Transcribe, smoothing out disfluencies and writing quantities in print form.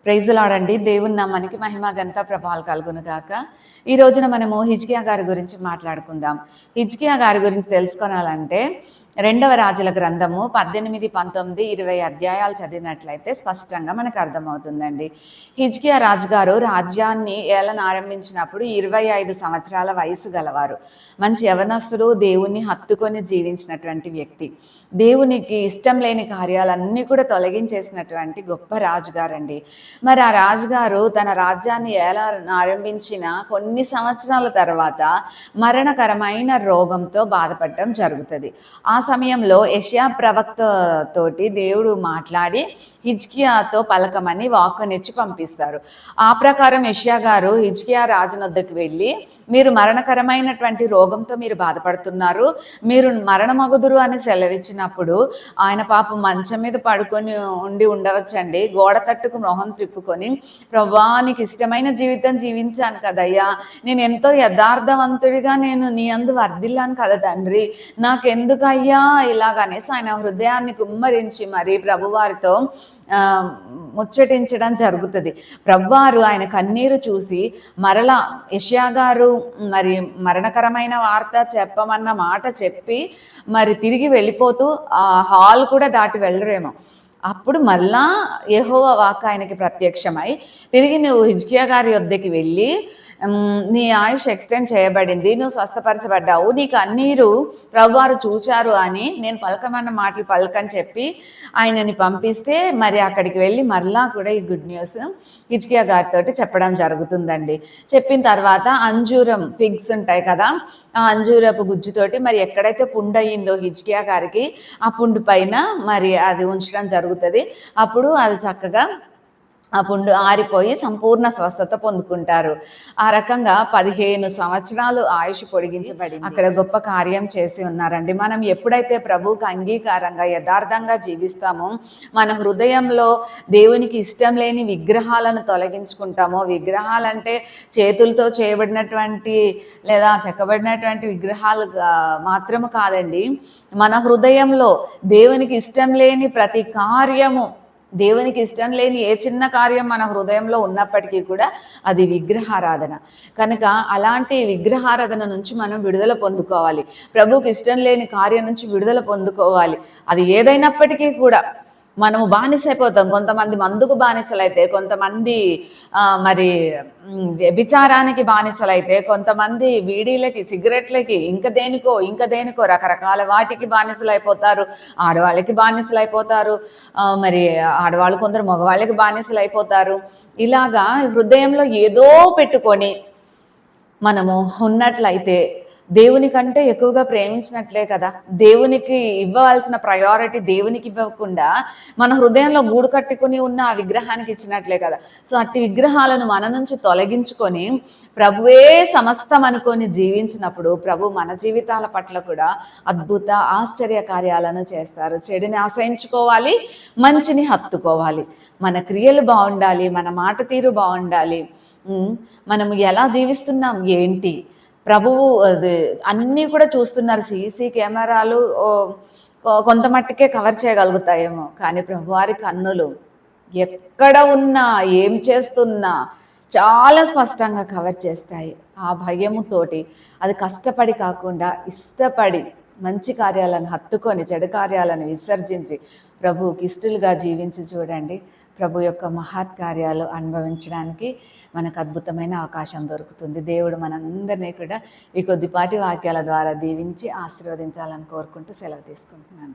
Praise the lord అండి. దేవుని నామానికి మహిమ ఘనత ప్రభావాలు కలుగును గాక. ఈ రోజున మనము హిజ్కియా గారి గురించి మాట్లాడుకుందాం. హిజ్కియా గారి గురించి తెలుసుకోవాలంటే రెండవ రాజుల గ్రంథము 18, 19, 20 అధ్యాయాలు చదివినట్లయితే స్పష్టంగా మనకు అర్థమవుతుందండి. హిజ్కియా రాజుగారు రాజ్యాన్ని ఏలన ఆరంభించినప్పుడు 25 సంవత్సరాల వయసు గలవారు. మంచి యవనస్తుడు, దేవుణ్ణి హత్తుకొని జీవించినటువంటి వ్యక్తి. దేవునికి ఇష్టం లేని కార్యాలన్నీ కూడా తొలగించేసినటువంటి గొప్ప రాజుగారండి. మరి ఆ రాజుగారు తన రాజ్యాన్ని ఏలన ఆరంభించిన కొన్ని సంవత్సరాల తర్వాత మరణకరమైన రోగంతో బాధపడటం జరుగుతుంది. ఆ సమయంలో యెషయా ప్రవక్త తోటి దేవుడు మాట్లాడి హిజ్కియాతో పలకమని వాక్కునిచ్చి పంపిస్తారు. ఆ ప్రకారం యెషయా గారు హిజ్కియా రాజునొద్దకు వెళ్ళి, మీరు మరణకరమైనటువంటి రోగంతో మీరు బాధపడుతున్నారు, మీరు మరణమగుదురు అని సెలవిచ్చినప్పుడు ఆయన పాపం మంచం మీద పడుకొని ఉండవచ్చండి. గోడ తట్టుకు మొహం తిప్పుకొని, ప్రభువా నీకు ఇష్టమైన జీవితం జీవించాను కదయ్యా, నేను ఎంతో యథార్థవంతుడిగా నేను నీ అందు వర్ధిల్లాను కదా తండ్రి, నాకెందుకయ్యా ఇలాగనేసి ఆయన హృదయాన్ని కుమ్మరించి మరి ప్రభువారితో ముచ్చటించడం జరుగుతుంది. ప్రభువారు ఆయన కన్నీరు చూసి మరలా యెషయా గారు మరి మరణకరమైన వార్త చెప్పమన్న మాట చెప్పి మరి తిరిగి వెళ్ళిపోతూ ఆ హాల్ కూడా దాటి వెళ్ళరేమో. అప్పుడు మళ్ళా యెహోవా వాక్కు ఆయనకి ప్రత్యక్షమై, తిరిగి నువ్వు హిజ్కియా గారి వద్దకి వెళ్ళి, నీ ఆయుష్ ఎక్స్టెండ్ చేయబడింది, నువ్వు స్వస్థపరచబడ్డావు, నీ కన్నీరు ప్రభువారు చూచారు అని నేను పలకమన్న మాటలు పలకని చెప్పి ఆయనని పంపిస్తే మరి అక్కడికి వెళ్ళి మరలా కూడా ఈ గుడ్ న్యూస్ హిజ్కియా గారితో చెప్పడం జరుగుతుందండి. చెప్పిన తర్వాత అంజూరం ఫిగ్స్ ఉంటాయి కదా, ఆ అంజూరపు గుజ్జుతోటి మరి ఎక్కడైతే పుండు అయ్యిందో హిజ్కియా గారికి ఆ పుండు పైన మరి అది ఉంచడం జరుగుతుంది. అప్పుడు అది చక్కగా ఆ పుండు ఆరిపోయి సంపూర్ణ స్వస్థత పొందుకుంటారు. ఆ రకంగా 15 సంవత్సరాలు ఆయుష్ పొడిగించబడింది. అక్కడ గొప్ప కార్యం చేసి ఉన్నారండి. మనం ఎప్పుడైతే ప్రభువుకు అంగీకారంగా యథార్థంగా జీవిస్తామో, మన హృదయంలో దేవునికి ఇష్టం లేని విగ్రహాలను తొలగించుకుంటామో, విగ్రహాలంటే చేతులతో చేయబడినటువంటి లేదా చెక్కబడినటువంటి విగ్రహాలు మాత్రము కాదండి, మన హృదయంలో దేవునికి ఇష్టం లేని ప్రతి కార్యము, దేవునికి ఇష్టం లేని ఏ చిన్న కార్యం మన హృదయంలో ఉన్నప్పటికీ కూడా అది విగ్రహారాధన. కనుక అలాంటి విగ్రహారాధన నుంచి మనం విడుదల పొందుకోవాలి. ప్రభువుకి ఇష్టం లేని కార్యం నుంచి విడుదల పొందుకోవాలి. అది ఏదైనప్పటికీ కూడా మనము బానిసైపోతాం. కొంతమంది మందుకు బానిసలైతే, కొంతమంది మరి వ్యభిచారానికి బానిసలైతే, కొంతమంది బీడీలకి, సిగరెట్లకి, ఇంకా దేనికో రకరకాల వాటికి బానిసలైపోతారు. ఆడవాళ్ళకి బానిసలైపోతారు, మరి ఆడవాళ్ళు కొందరు మగవాళ్ళకి బానిసలైపోతారు. ఇలాగా హృదయంలో ఏదో పెట్టుకొని మనము ఉన్నట్లయితే దేవుని కంటే ఎక్కువగా ప్రేమించినట్లే కదా. దేవునికి ఇవ్వవలసిన ప్రయారిటీ దేవునికి ఇవ్వకుండా మన హృదయంలో గూడు కట్టుకుని ఉన్న ఆ విగ్రహానికి ఇచ్చినట్లే కదా. సో అట్టి విగ్రహాలను మన నుంచి తొలగించుకొని ప్రభువే సమస్తం అనుకొని జీవించినప్పుడు ప్రభు మన జీవితాల పట్ల కూడా అద్భుత ఆశ్చర్య కార్యాలను చేస్తారు. చెడుని ఆశయించుకోవాలి, మంచిని హత్తుకోవాలి. మన క్రియలు బాగుండాలి, మన మాట తీరు బాగుండాలి. మనము ఎలా జీవిస్తున్నాం ఏంటి, ప్రభువు అది అన్నీ కూడా చూస్తున్నారు. సీసీ కెమెరాలు కొంత మట్టుకే కవర్ చేయగలుగుతాయేమో, కానీ ప్రభువారి కన్నులు ఎక్కడ ఉన్నా ఏం చేస్తున్నా చాలా స్పష్టంగా కవర్ చేస్తాయి. ఆ భయముతోటి అది కష్టపడి కాకుండా ఇష్టపడి మంచి కార్యాలను హత్తుకొని చెడు కార్యాలను విసర్జించి ప్రభువుకి ఇష్టలుగా జీవించి చూడండి. ప్రభు యొక్క మహత్ కార్యాలు అనుభవించడానికి మనకు అద్భుతమైన అవకాశం దొరుకుతుంది. దేవుడు మనందరినీ కూడా ఈ కొద్దిపాటి వాక్యాల ద్వారా దీవించి ఆశీర్వదించాలని కోరుకుంటూ సెలవు తీసుకుంటున్నాను.